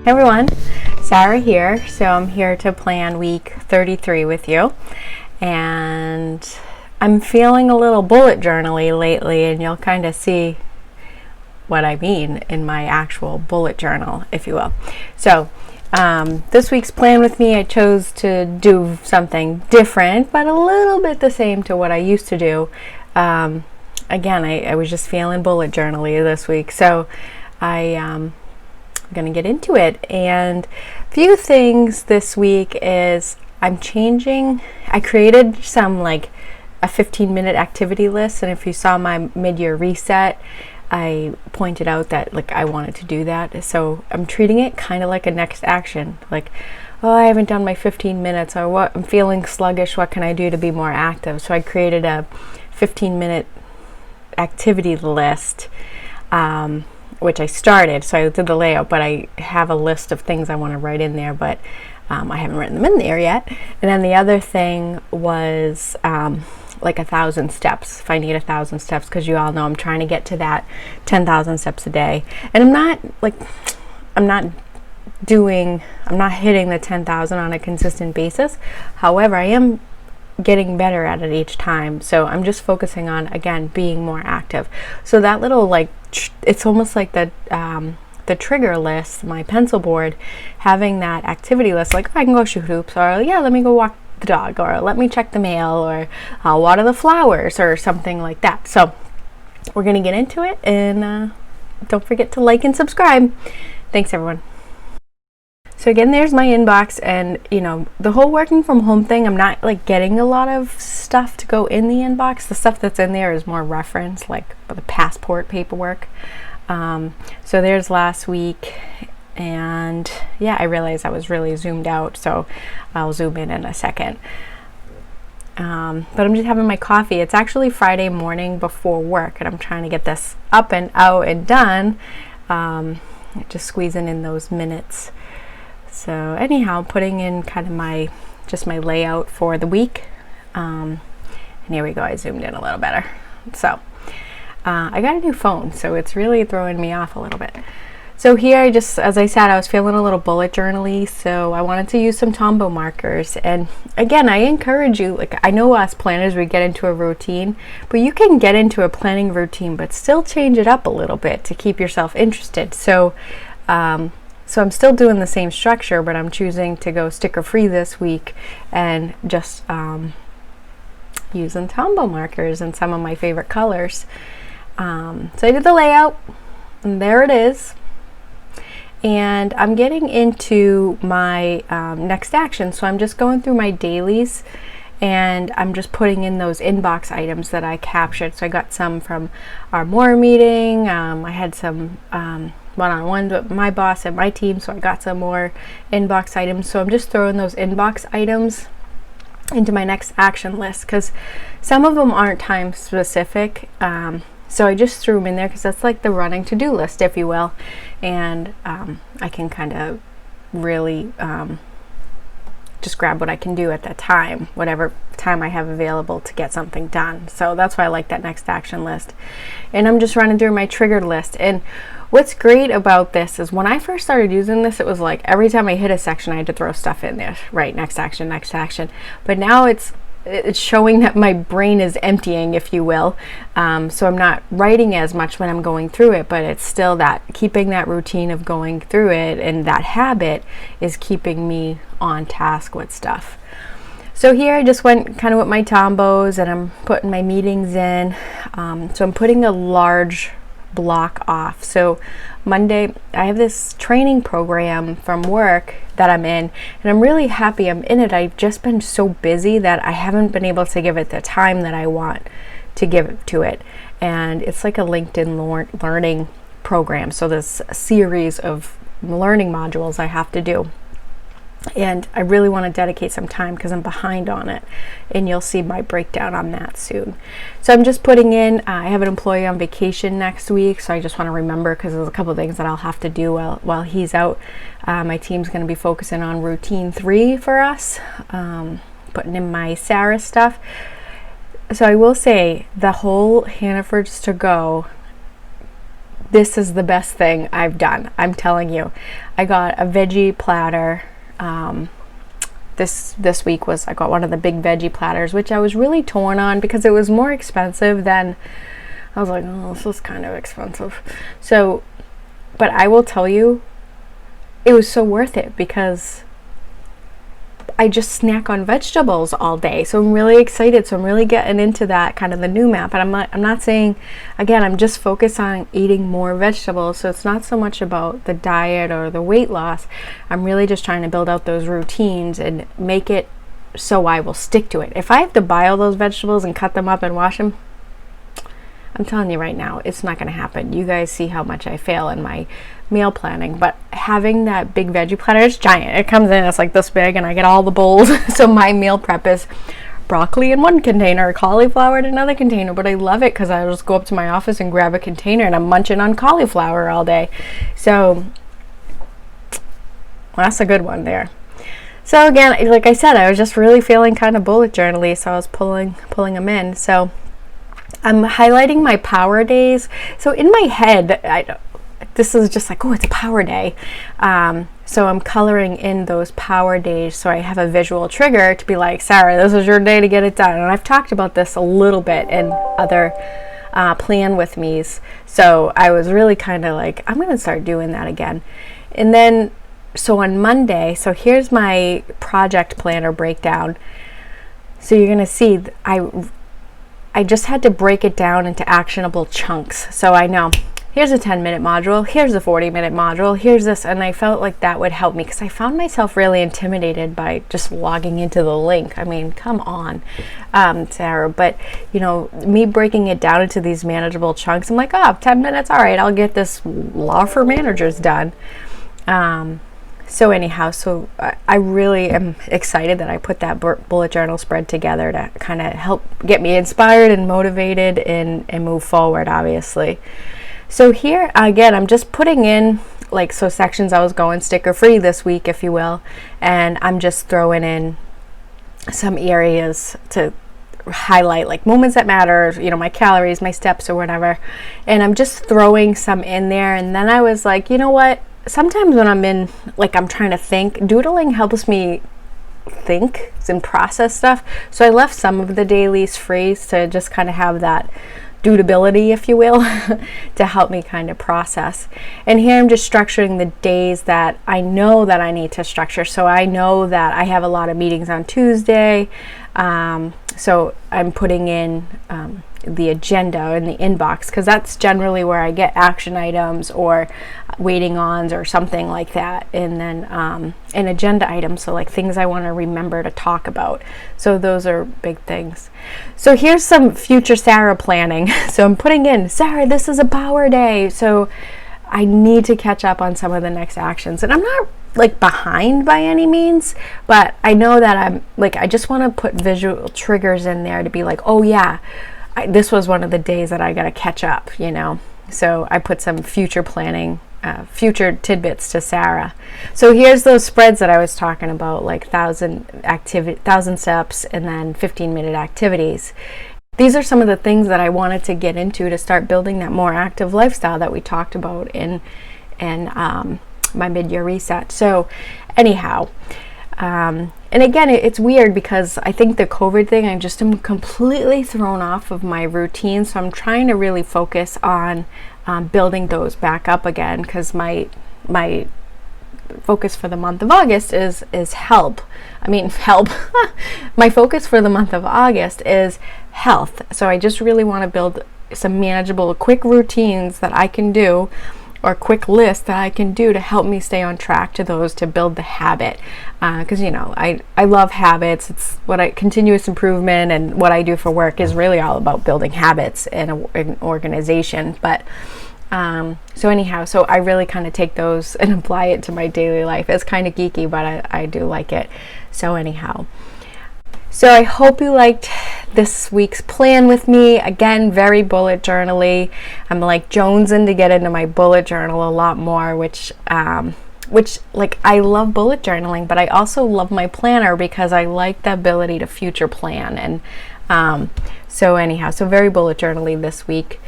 Hey everyone, Sarah here. So I'm here to plan week 33 with you, and I'm feeling a little bullet journal-y lately, and you'll kind of see what I mean in my actual bullet journal, if you will. So this week's plan with me, I chose to do something different, but a little bit the same to what I used to do. Again, I was just feeling bullet journal-y this week, so I'm gonna get into it. And a few things this week is I created some like a 15-minute activity list, and if you saw my mid-year reset, I pointed out that like I wanted to do that. So I'm treating it kind of like a next action, like, oh, I haven't done my 15 minutes, or what, I'm feeling sluggish, what can I do to be more active? So I created a 15-minute activity list, which I started. So I did the layout, but I have a list of things I want to write in there, but I haven't written them in there yet. And then the other thing was like 1,000 steps, if I need 1,000 steps, because you all know I'm trying to get to that 10,000 steps a day. And I'm not hitting the 10,000 on a consistent basis. However, I am getting better at it each time. So I'm just focusing on, again, being more active. So that little like, it's almost like the trigger list, my pencil board, having that activity list, like, oh, I can go shoot hoops, or yeah, let me go walk the dog, or let me check the mail, or I'll water the flowers, or something like that. So we're gonna get into it, and don't forget to like and subscribe. Thanks everyone. So again, there's my inbox, and you know, the whole working from home thing, I'm not like getting a lot of stuff to go in the inbox. The stuff that's in there is more reference, like the passport paperwork. So there's last week, and yeah, I realized I was really zoomed out, so I'll zoom in a second. But I'm just having my coffee. It's actually Friday morning before work, and I'm trying to get this up and out and done, just squeezing in those minutes. So anyhow, putting in kind of my layout for the week, and here we go, I zoomed in a little better. So I got a new phone, so it's really throwing me off a little bit. So here, as I said, I was feeling a little bullet journal-y, so I wanted to use some Tombow markers. And again, I encourage you, like, I know us planners, we get into a routine, but you can get into a planning routine, but still change it up a little bit to keep yourself interested. So I'm still doing the same structure, but I'm choosing to go sticker-free this week and just using Tombow markers and some of my favorite colors. So I did the layout, and there it is. And I'm getting into my next action. So I'm just going through my dailies, and I'm just putting in those inbox items that I captured. So I got some from our MORE meeting. I had some one-on-ones with my boss and my team, so I got some more inbox items. So I'm just throwing those inbox items into my next action list, because some of them aren't time specific. So I just threw them in there because that's like the running to-do list, if you will, and I can kind of really just grab what I can do at that time, whatever time I have available to get something done. So that's why I like that next action list. And I'm just running through my triggered list. And what's great about this is when I first started using this, it was like every time I hit a section, I had to throw stuff in there, right? Next action, next action. But now it's showing that my brain is emptying, if you will. So I'm not writing as much when I'm going through it, but it's still that keeping that routine of going through it, and that habit is keeping me on task with stuff. So here I just went kind of with my Tombows, and I'm putting my meetings in. So I'm putting a large block off. So Monday, I have this training program from work that I'm in, and I'm really happy I'm in it. I've just been so busy that I haven't been able to give it the time that I want to give it to it. And it's like a LinkedIn learning program. So this series of learning modules I have to do. And I really want to dedicate some time because I'm behind on it, and you'll see my breakdown on that soon. So I'm just putting in, I have an employee on vacation next week, so I just want to remember, because there's a couple of things that I'll have to do while he's out. My team's going to be focusing on routine 3 for us, putting in my Sarah stuff. So I will say the whole Hannaford's to go this is the best thing I've done. I'm telling you. I got a veggie platter. This week I got one of the big veggie platters, which I was really torn on because it was more expensive than, I was like, oh, this is kind of expensive. So, but I will tell you, it was so worth it because I just snack on vegetables all day. So I'm really excited. So I'm really getting into that kind of the new map. And I'm not saying, again, I'm just focused on eating more vegetables. So it's not so much about the diet or the weight loss. I'm really just trying to build out those routines and make it so I will stick to it. If I have to buy all those vegetables and cut them up and wash them, I'm telling you right now, it's not going to happen. You guys see how much I fail in my meal planning, but having that big veggie platter, it's giant. It comes in, it's like this big, and I get all the bowls. So my meal prep is broccoli in one container, cauliflower in another container, but I love it because I just go up to my office and grab a container and I'm munching on cauliflower all day. So that's a good one there. So again, like I said, I was just really feeling kind of bullet journaly, so I was pulling them in. So I'm highlighting my power days. So in my head, this is just like, oh, it's a power day. So I'm coloring in those power days so I have a visual trigger to be like, Sarah, this is your day to get it done. And I've talked about this a little bit in other plan with me's. So I was really kind of like, I'm going to start doing that again. And then, so on Monday, so here's my project planner breakdown. So you're going to see, I just had to break it down into actionable chunks. So I know, here's a 10-minute module, here's a 40-minute module, here's this, and I felt like that would help me because I found myself really intimidated by just logging into the link. I mean, come on, Sarah. But, you know, me breaking it down into these manageable chunks, I'm like, oh, 10 minutes, all right, I'll get this law for managers done. So anyhow, so I really am excited that I put that bullet journal spread together to kind of help get me inspired and motivated and move forward, obviously. So here, again, I'm just putting in, like, so sections I was going sticker free this week, if you will, and I'm just throwing in some areas to highlight, like moments that matter, you know, my calories, my steps or whatever, and I'm just throwing some in there. And then I was like, you know what? Sometimes when I'm in, like, I'm trying to think, doodling helps me think and process stuff. So I left some of the dailies free to just kind of have that doodability, if you will, to help me kind of process. And here I'm just structuring the days that I know that I need to structure. So I know that I have a lot of meetings on Tuesday. So I'm putting in the agenda in the inbox because that's generally where I get action items or waiting ons or something like that. And then an agenda item, so like things I want to remember to talk about. So those are big things. So here's some future Sarah planning. So I'm putting in, Sarah, this is a power day. So I need to catch up on some of the next actions. And I'm not like behind by any means, but I know that I'm like, I just want to put visual triggers in there to be like, oh yeah, this was one of the days that I got to catch up, you know. So I put some future planning, future tidbits to Sarah. So here's those spreads that I was talking about, like 1,000 steps and then 15-minute activities. These are some of the things that I wanted to get into to start building that more active lifestyle that we talked about in my mid-year reset. So anyhow, and again, it's weird because I think the COVID thing, I just am completely thrown off of my routine. So I'm trying to really focus on building those back up again, because my focus for the month of August is help. My focus for the month of August is health. So I just really want to build some manageable, quick routines that I can do, or quick list that I can do to help me stay on track to those, to build the habit. Because, you know, I love habits. It's what continuous improvement and what I do for work is really all about building habits in an organization. But so anyhow, so I really kind of take those and apply it to my daily life. It's kind of geeky, but I do like it. So anyhow, so I hope you liked this week's plan with me. Again, very bullet journaly. I'm like jonesing to get into my bullet journal a lot more, which like, I love bullet journaling, but I also love my planner because I like the ability to future plan. And so anyhow, so very bullet journaly this week.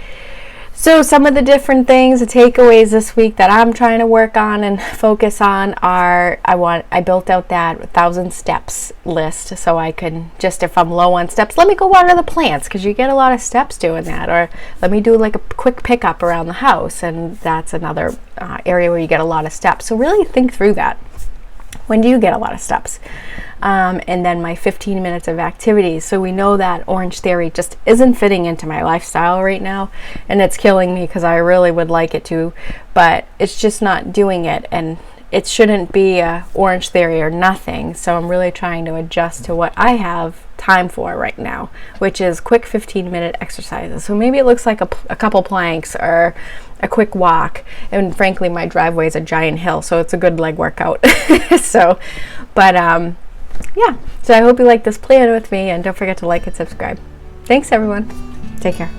So some of the different things, the takeaways this week that I'm trying to work on and focus on are, I built out that 1,000 steps list so I can just, if I'm low on steps, let me go water the plants, because you get a lot of steps doing that, or let me do like a quick pickup around the house, and that's another area where you get a lot of steps. So really think through that. When do you get a lot of steps? And then my 15 minutes of activities. So we know that Orange Theory just isn't fitting into my lifestyle right now, and it's killing me because I really would like it to, but it's just not doing it, and it shouldn't be a Orange Theory or nothing. So I'm really trying to adjust to what I have time for right now, which is quick 15-minute exercises. So maybe it looks like a couple planks or a quick walk, and frankly my driveway is a giant hill, so it's a good leg workout. So but yeah, so I hope you like this plan with me, and don't forget to like and subscribe. Thanks everyone, take care.